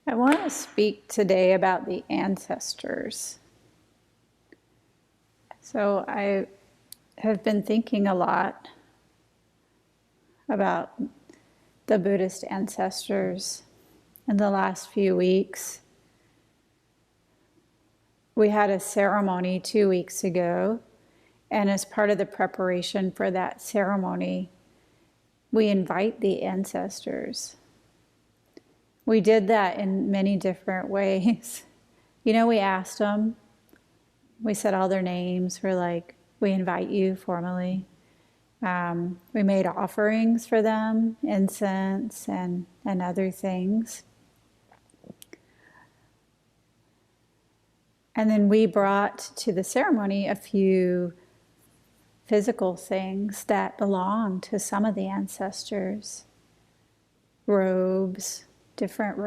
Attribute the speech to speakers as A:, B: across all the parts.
A: I want to speak today about the ancestors. So I have been thinking a lot about the Buddhist ancestors in the last few weeks. We had a ceremony 2 weeks ago, and as part of the preparation for that ceremony, we invite the ancestors. We did that in many different ways. We asked them, we said all their names, we're like, we invite you formally. We made offerings for them, incense and other things. And then we brought to the ceremony a few physical things that belong to some of the ancestors. Robes, different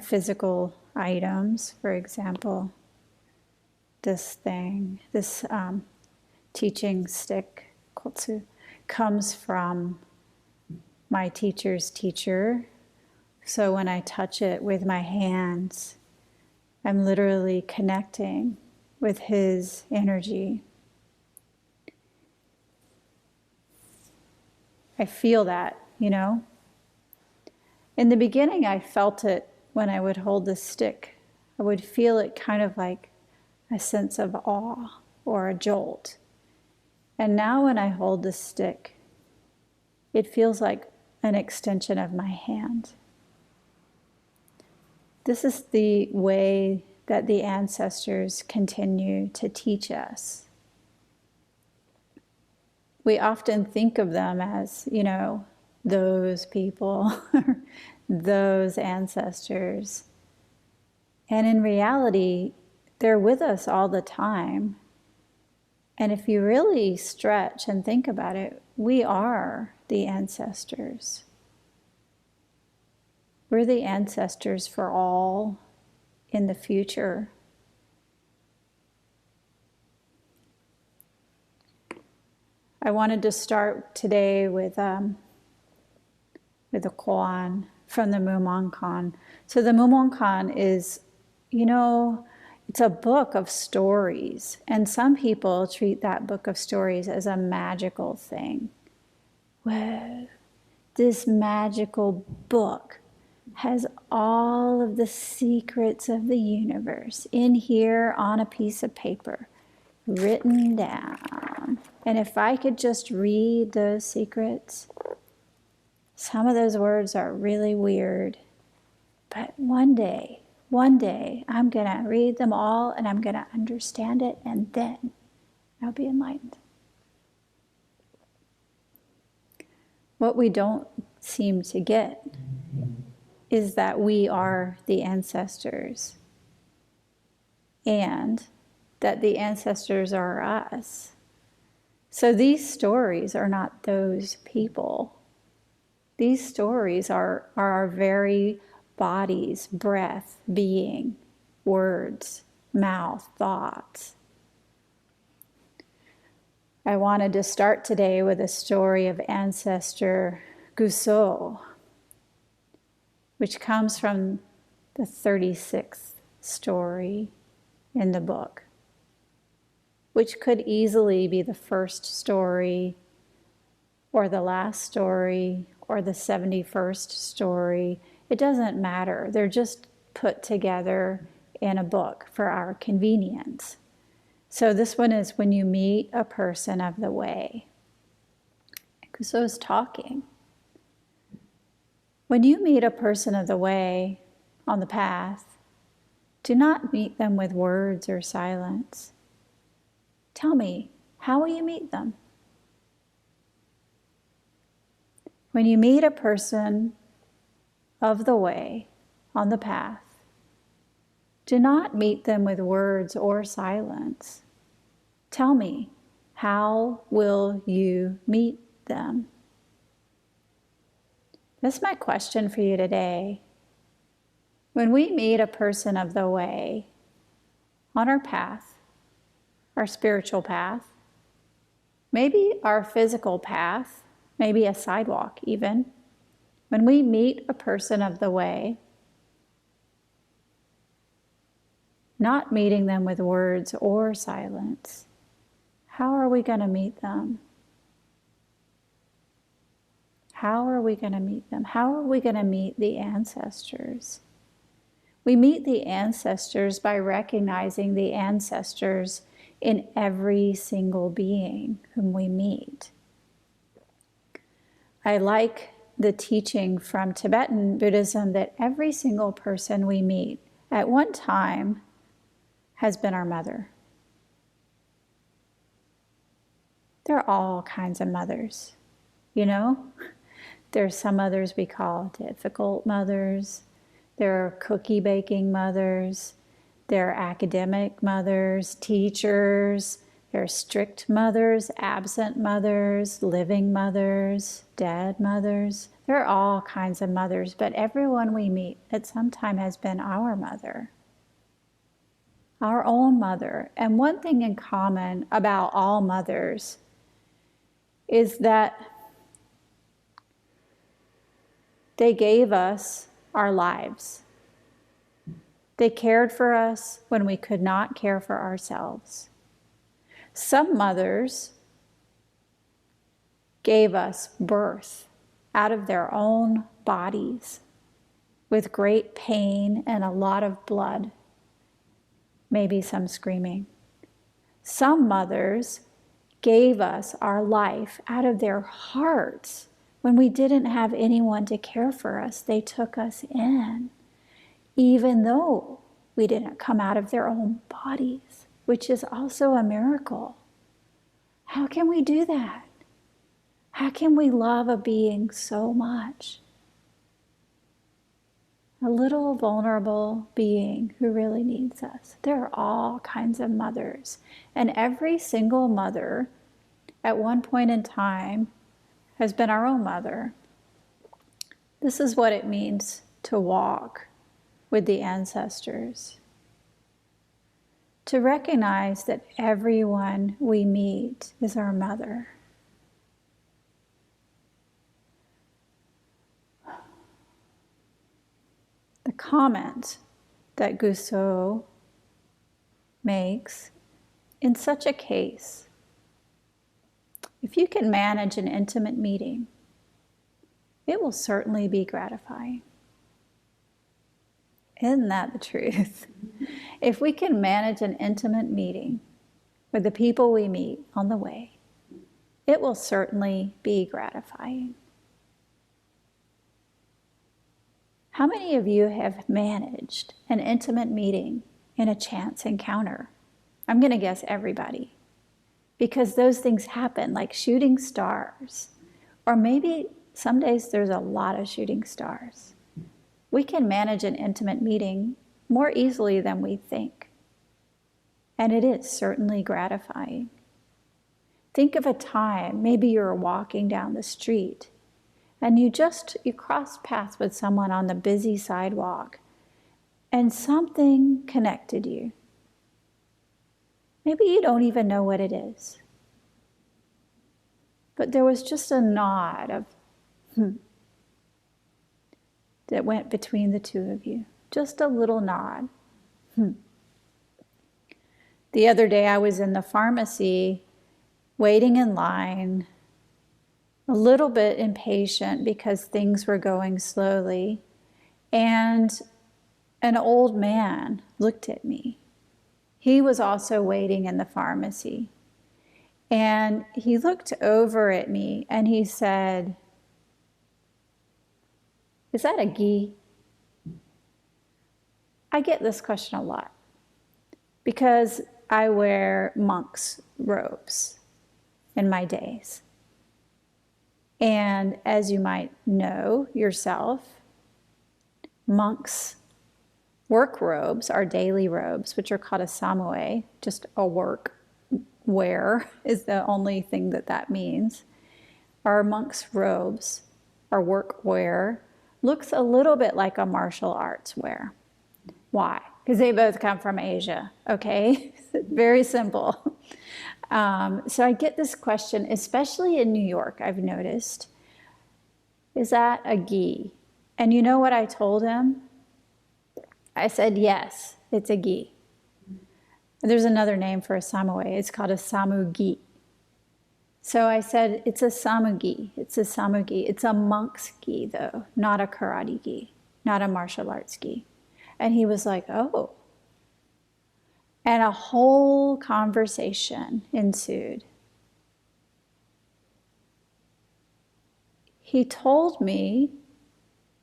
A: physical items. For example, this thing, this teaching stick, kotsu, comes from my teacher's teacher. So when I touch it with my hands, I'm literally connecting with his energy. I feel that, In the beginning, I felt it when I would hold the stick. I would feel it kind of like a sense of awe or a jolt. And now when I hold the stick, it feels like an extension of my hand. This is the way that the ancestors continue to teach us. We often think of them as, those people, those ancestors. And in reality, they're with us all the time. And if you really stretch and think about it, we are the ancestors. We're the ancestors for all in the future. I wanted to start today with a koan from the Mumonkan. So the Mumonkan is, it's a book of stories, and some people treat that book of stories as a magical thing. Whoa, this magical book has all of the secrets of the universe in here on a piece of paper, written down. And if I could just read those secrets, some of those words are really weird, but one day, I'm going to read them all and I'm going to understand it, and then I'll be enlightened. What we don't seem to get is that we are the ancestors, and that the ancestors are us. So these stories are not those people. These stories are our very bodies, breath, being, words, mouth, thoughts. I wanted to start today with a story of ancestor Goso, which comes from the 36th story in the book, which could easily be the first story or the last story or the 71st story. It doesn't matter. They're just put together in a book for our convenience. So this one is when you meet a person of the way. Goso is talking. When you meet a person of the way on the path, do not meet them with words or silence. Tell me, how will you meet them? When you meet a person of the way on the path, do not meet them with words or silence. Tell me, how will you meet them? That's my question for you today. When we meet a person of the way on our path, our spiritual path, maybe our physical path, maybe a sidewalk even, when we meet a person of the way, not meeting them with words or silence. How are we going to meet them? How are we going to meet them? How are we going to meet the ancestors? We meet the ancestors by recognizing the ancestors in every single being whom we meet. I like the teaching from Tibetan Buddhism that every single person we meet at one time has been our mother. There are all kinds of mothers, you know? There's some mothers we call difficult mothers. There are cookie baking mothers. There are academic mothers, teachers. There are strict mothers, absent mothers, living mothers, dead mothers. There are all kinds of mothers, but everyone we meet at some time has been our mother, our own mother. And one thing in common about all mothers is that they gave us our lives. They cared for us when we could not care for ourselves. Some mothers gave us birth out of their own bodies with great pain and a lot of blood, maybe some screaming. Some mothers gave us our life out of their hearts. When we didn't have anyone to care for us, they took us in, even though we didn't come out of their own bodies, which is also a miracle. How can we do that? How can we love a being so much? A little vulnerable being who really needs us. There are all kinds of mothers, and every single mother at one point in time has been our own mother. This is what it means to walk with the ancestors. To recognize that everyone we meet is our mother. The comment that Goso makes, in such a case, if you can manage an intimate meeting, it will certainly be gratifying. Isn't that the truth? If we can manage an intimate meeting with the people we meet on the way, it will certainly be gratifying. How many of you have managed an intimate meeting in a chance encounter? I'm going to guess everybody. Because those things happen like shooting stars. Or maybe some days there's a lot of shooting stars. We can manage an intimate meeting more easily than we think. And it is certainly gratifying. Think of a time, maybe you're walking down the street and you crossed paths with someone on the busy sidewalk and something connected you. Maybe you don't even know what it is. But there was just a nod of that went between the two of you. Just a little nod. The other day I was in the pharmacy waiting in line, a little bit impatient because things were going slowly, and an old man looked at me. He was also waiting in the pharmacy. And he looked over at me and he said, "Is that a ghee?" I get this question a lot because I wear monks' robes in my days. And as you might know yourself, monks' work robes are daily robes, which are called a samue, just a work wear is the only thing that means. Our monks' robes, our work wear, looks a little bit like a martial arts wear. Why? Because they both come from Asia, okay? Very simple. So I get this question, especially in New York, I've noticed. Is that a ghee? And you know what I told him? I said, yes, it's a ghee. There's another name for a samuai. It's called a samugi. So I said, it's a samugi. It's a samugi. It's a monk's gi, though, not a karate gi, not a martial arts gi. And he was like, oh. And a whole conversation ensued. He told me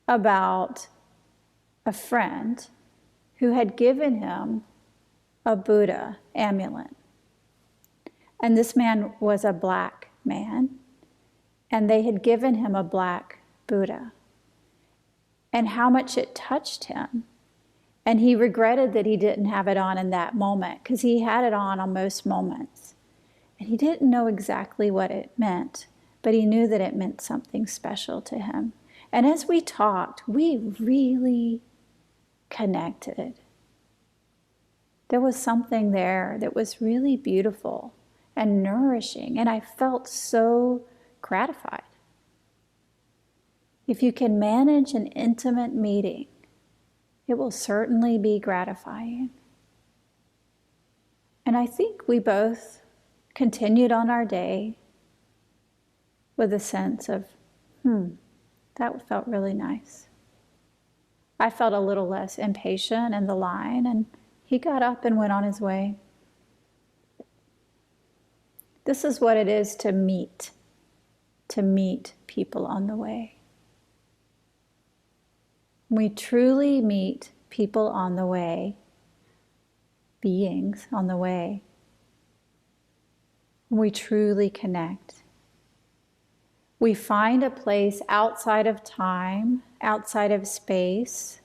A: about a friend who had given him a Buddha amulet. And this man was a black man, and they had given him a black Buddha, and how much it touched him. And he regretted that he didn't have it on in that moment, because he had it on most moments. And he didn't know exactly what it meant, but he knew that it meant something special to him. And as we talked, we really connected. There was something there that was really beautiful and nourishing, and I felt so gratified. If you can manage an intimate meeting, it will certainly be gratifying. And I think we both continued on our day with a sense of, that felt really nice. I felt a little less impatient in the line, and he got up and went on his way. This is what it is to meet people on the way. We truly meet people on the way, beings on the way. We truly connect. We find a place outside of time, outside of space,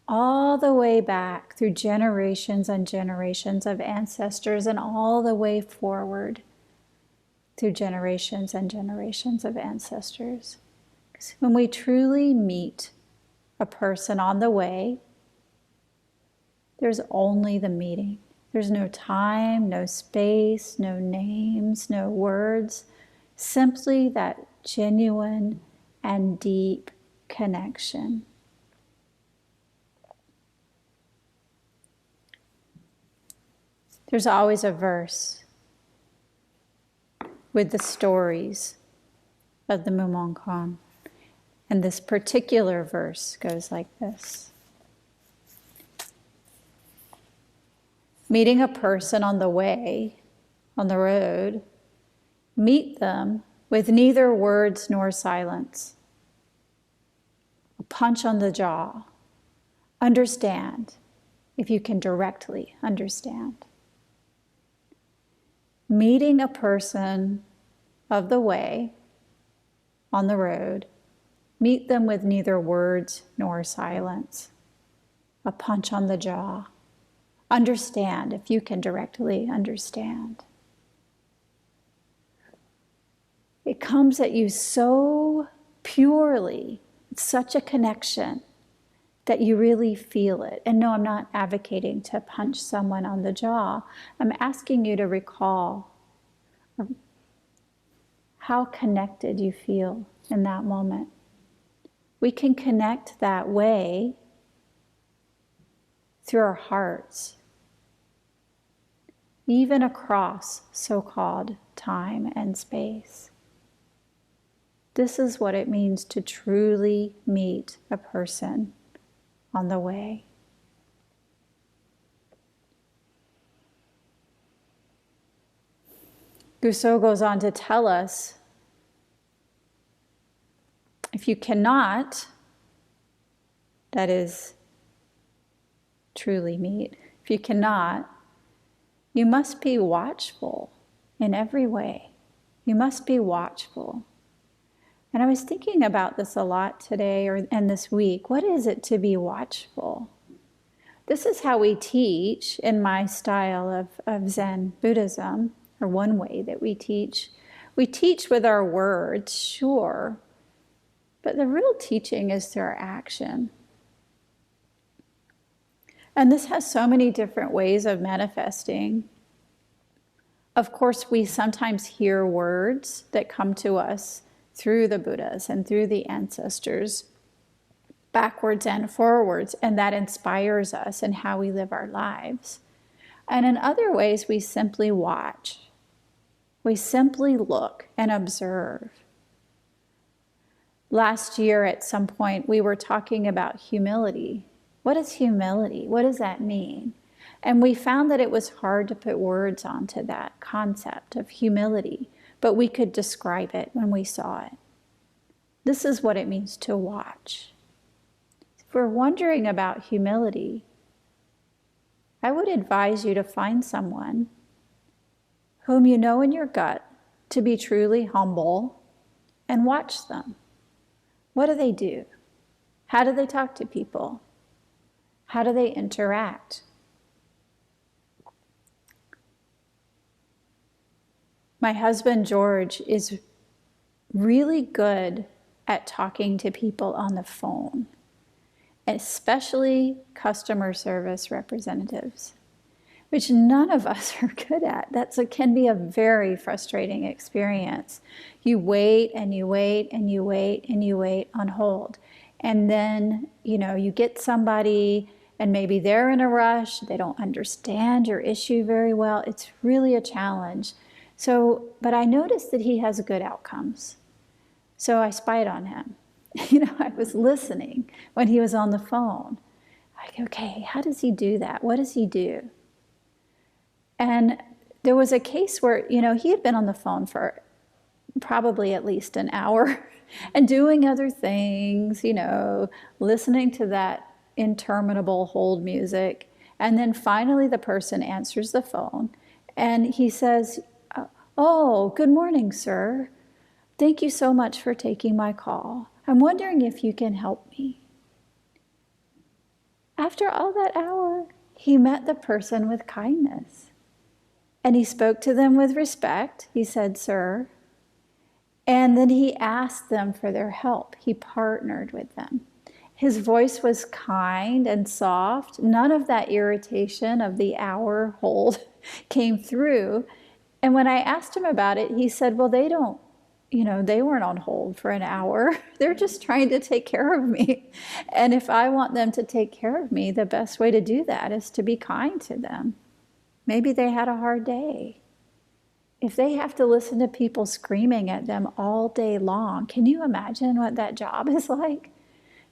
A: all the way back through generations and generations of ancestors, and all the way forward through generations and generations of ancestors. When we truly meet a person on the way, there's only the meeting. There's no time, no space, no names, no words, simply that genuine and deep connection. There's always a verse with the stories of the Mumonkan. And this particular verse goes like this. Meeting a person on the way, on the road, meet them with neither words nor silence. A punch on the jaw. Understand, if you can directly understand. Meeting a person of the way, on the road, meet them with neither words nor silence. A punch on the jaw. Understand, if you can directly understand. It comes at you so purely, it's such a connection that you really feel it. And no, I'm not advocating to punch someone on the jaw. I'm asking you to recall how connected you feel in that moment. We can connect that way through our hearts, even across so-called time and space. This is what it means to truly meet a person on the way. Goso goes on to tell us, if you cannot, that is, truly meet, if you cannot, you must be watchful in every way. You must be watchful. And I was thinking about this a lot today and this week. What is it to be watchful? This is how we teach in my style of Zen Buddhism, or one way that we teach. We teach with our words, sure, but the real teaching is through our action. And this has so many different ways of manifesting. Of course, we sometimes hear words that come to us through the Buddhas and through the ancestors, backwards and forwards, and that inspires us in how we live our lives. And in other ways, we simply watch. We simply look and observe. Last year, at some point, we were talking about humility. What is humility? What does that mean? And we found that it was hard to put words onto that concept of humility, but we could describe it when we saw it. This is what it means to watch. If we're wondering about humility, I would advise you to find someone whom you know in your gut to be truly humble and watch them. What do? How do they talk to people? How do they interact? My husband, George, is really good at talking to people on the phone, especially customer service representatives, which none of us are good at. Can be a very frustrating experience. You wait and you wait and you wait and you wait on hold. And then, you get somebody and maybe they're in a rush. They don't understand your issue very well. It's really a challenge. But I noticed that he has good outcomes. So I spied on him. I was listening when he was on the phone. Like, okay, how does he do that? What does he do? And there was a case where, he had been on the phone for probably at least an hour and doing other things, listening to that interminable hold music. And then finally the person answers the phone and he says, "Oh, good morning, sir. Thank you so much for taking my call. I'm wondering if you can help me." After all that hour, he met the person with kindness. And he spoke to them with respect. He said, "Sir." And then he asked them for their help. He partnered with them. His voice was kind and soft. None of that irritation of the hour hold came through. And when I asked him about it, he said, "Well, they weren't on hold for an hour. They're just trying to take care of me. And if I want them to take care of me, the best way to do that is to be kind to them. Maybe they had a hard day. If they have to listen to people screaming at them all day long, can you imagine what that job is like?"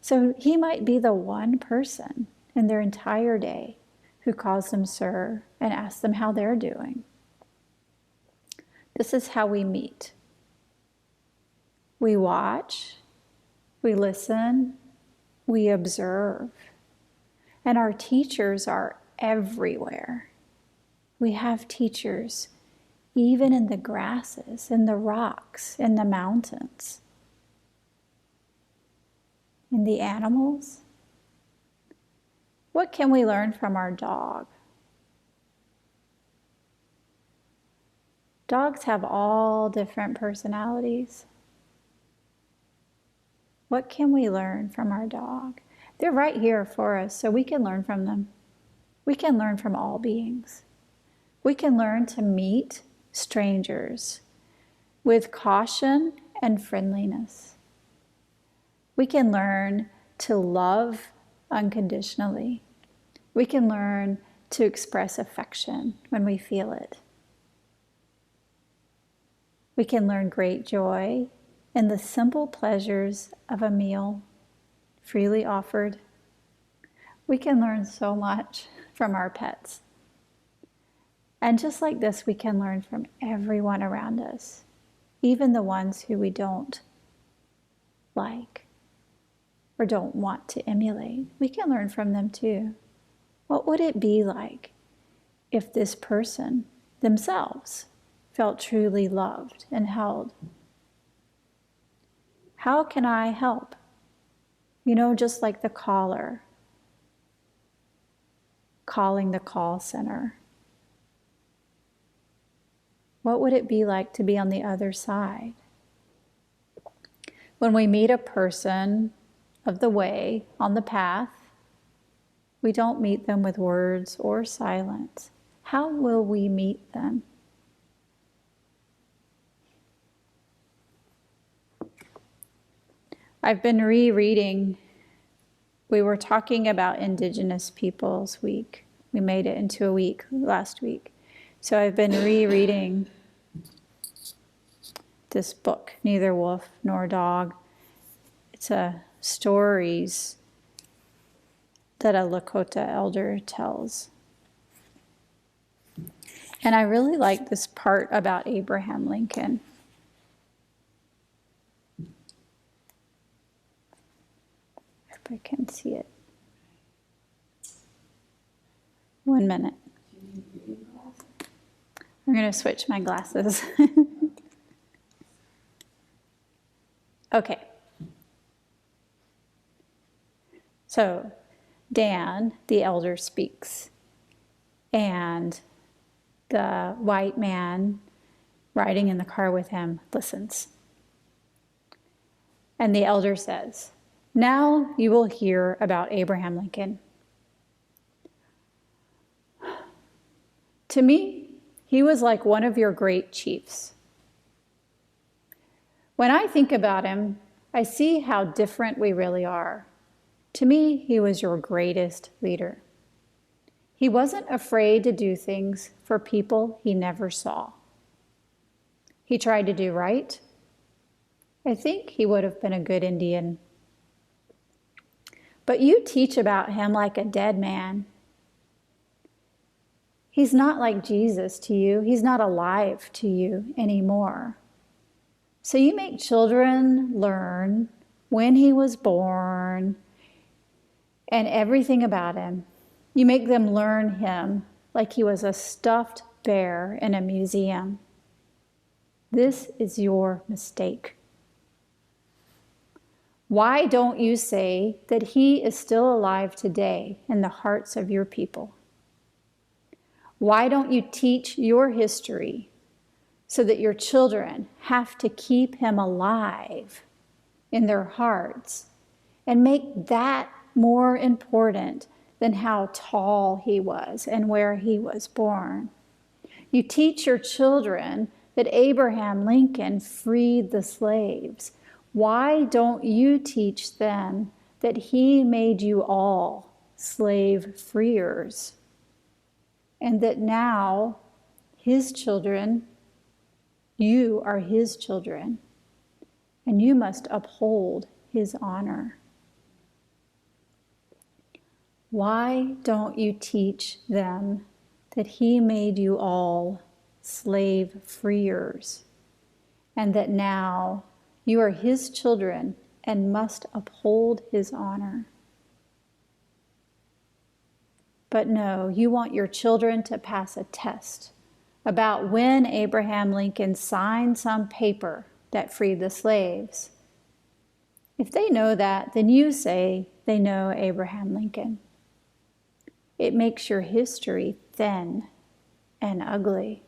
A: So he might be the one person in their entire day who calls them sir and asks them how they're doing. This is how we meet. We watch, we listen, we observe. And our teachers are everywhere. We have teachers even in the grasses, in the rocks, in the mountains, in the animals. What can we learn from our dog? Dogs have all different personalities. What can we learn from our dog? They're right here for us, so we can learn from them. We can learn from all beings. We can learn to meet strangers with caution and friendliness. We can learn to love unconditionally. We can learn to express affection when we feel it. We can learn great joy in the simple pleasures of a meal freely offered. We can learn so much from our pets. And just like this, we can learn from everyone around us, even the ones who we don't like or don't want to emulate. We can learn from them too. What would it be like if this person themselves felt truly loved and held? How can I help? Just like the caller calling the call center. What would it be like to be on the other side? When we meet a person of the way on the path, we don't meet them with words or silence. How will we meet them? I've been rereading. We were talking about Indigenous Peoples Week We made it into a week last week. So I've been rereading this book, Neither Wolf Nor Dog. It's stories that a Lakota elder tells. And I really like this part about Abraham Lincoln. If I can see it. 1 minute. I'm going to switch my glasses. Okay. So Dan, the elder, speaks, and the white man riding in the car with him listens. And the elder says, "Now you will hear about Abraham Lincoln. To me, he was like one of your great chiefs. When I think about him, I see how different we really are. To me, he was your greatest leader. He wasn't afraid to do things for people he never saw. He tried to do right. I think he would have been a good Indian. But you teach about him like a dead man. He's not like Jesus to you. He's not alive to you anymore. So you make children learn when he was born and everything about him. You make them learn him like he was a stuffed bear in a museum. This is your mistake. Why don't you say that he is still alive today in the hearts of your people? Why don't you teach your history so that your children have to keep him alive in their hearts and make that more important than how tall he was and where he was born? You teach your children that Abraham Lincoln freed the slaves. Why don't you teach them that he made you all slave freers? And that now his children, you are his children, and you must uphold his honor. Why don't you teach them that he made you all slave freers, and that now you are his children and must uphold his honor? But no, you want your children to pass a test about when Abraham Lincoln signed some paper that freed the slaves. If they know that, then you say they know Abraham Lincoln. It makes your history thin and ugly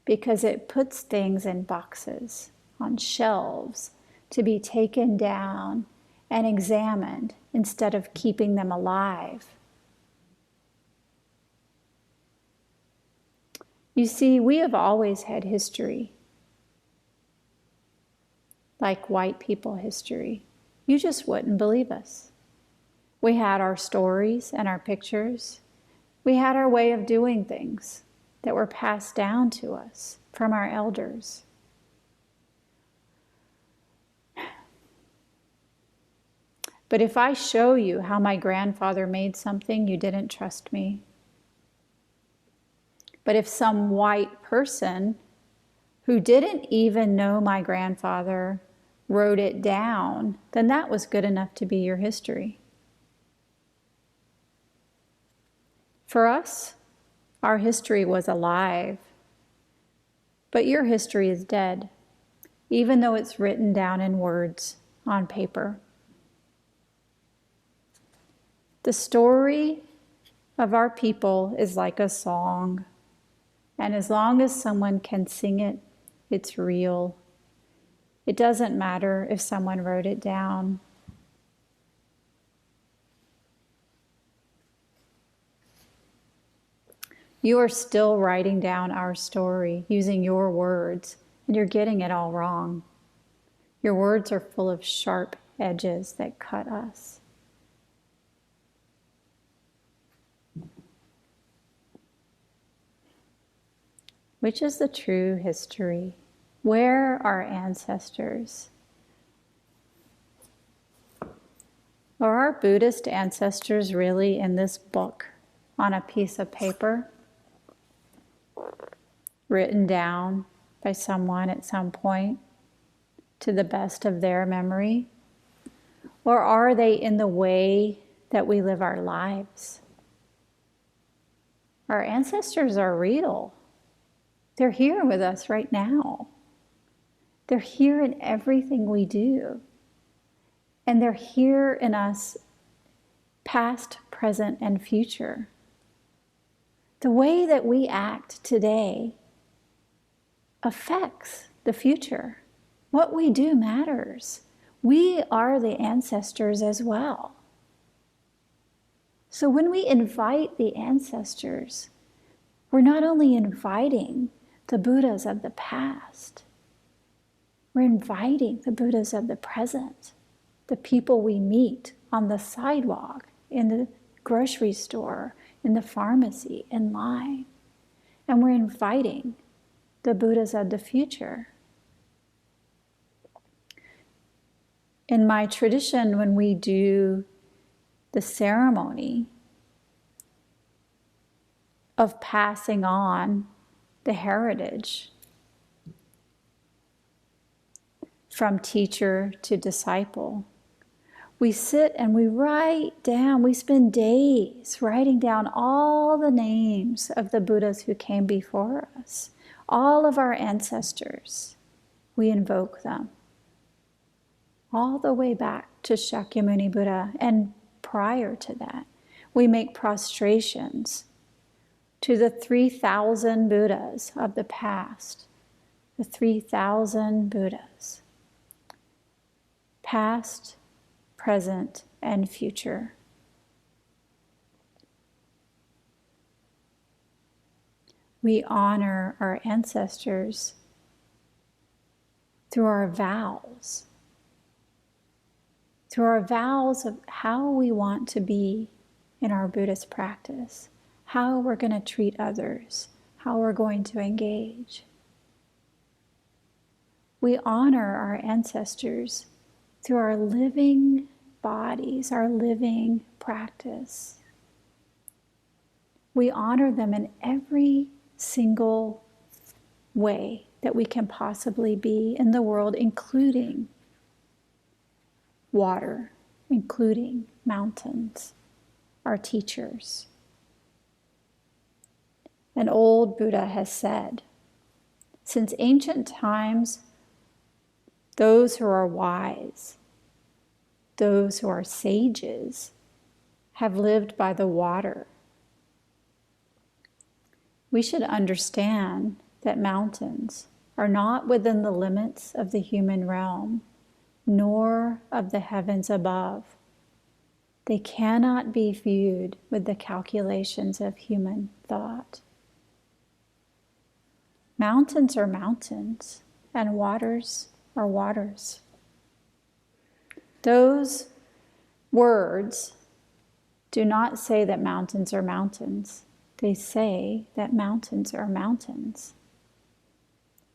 A: because it puts things in boxes, on shelves, to be taken down and examined instead of keeping them alive. You see, we have always had history, like white people history. You just wouldn't believe us. We had our stories and our pictures. We had our way of doing things that were passed down to us from our elders. But if I show you how my grandfather made something, you didn't trust me. But if some white person who didn't even know my grandfather wrote it down, then that was good enough to be your history. For us, our history was alive, but your history is dead, even though it's written down in words on paper. The story of our people is like a song. And as long as someone can sing it, it's real. It doesn't matter if someone wrote it down. You are still writing down our story using your words, and you're getting it all wrong. Your words are full of sharp edges that cut us. Which is the true history? Where are ancestors? Are our Buddhist ancestors really in this book on a piece of paper, written down by someone at some point to the best of their memory? Or are they in the way that we live our lives? Our ancestors are real. They're here with us right now. They're here in everything we do. And they're here in us, past, present, and future. The way that we act today affects the future. What we do matters. We are the ancestors as well. So when we invite the ancestors, we're not only inviting the Buddhas of the past, we're inviting the Buddhas of the present, the people we meet on the sidewalk, in the grocery store, in the pharmacy, in line. And we're inviting the Buddhas of the future. In my tradition, when we do the ceremony of passing on the heritage from teacher to disciple, we sit and we write down, we spend days writing down all the names of the Buddhas who came before us, all of our ancestors. We invoke them all the way back to Shakyamuni Buddha, and prior to that, we make prostrations to the 3,000 Buddhas of the past, the 3,000 Buddhas, past, present, and future. We honor our ancestors through our vows of how we want to be in our Buddhist practice, how we're going to treat others, how we're going to engage. We honor our ancestors through our living bodies, our living practice. We honor them in every single way that we can possibly be in the world, including water, including mountains, our teachers. An old Buddha has said, since ancient times, those who are wise, those who are sages, have lived by the water. We should understand that mountains are not within the limits of the human realm, nor of the heavens above. They cannot be viewed with the calculations of human thought. Mountains are mountains, and waters are waters. Those words do not say that mountains are mountains. They say that mountains are mountains.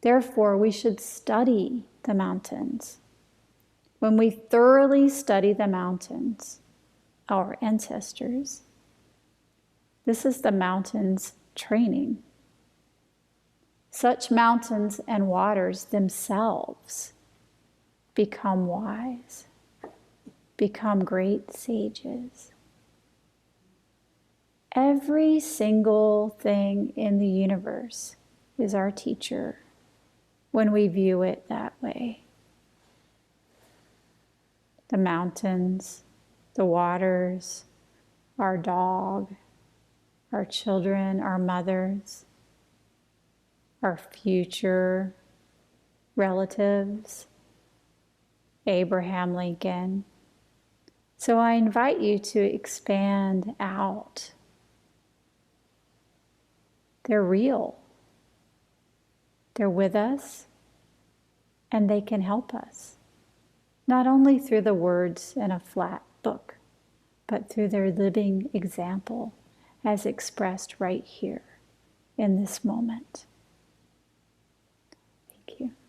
A: Therefore, we should study the mountains. When we thoroughly study the mountains, our ancestors, this is the mountains training. Such mountains and waters themselves become wise, become great sages. Every single thing in the universe is our teacher when we view it that way. The mountains, the waters, our dog, our children, our mothers, our future relatives, Abraham Lincoln. So I invite you to expand out. They're real. They're with us, and they can help us, not only through the words in a flat book, but through their living example as expressed right here in this moment. you.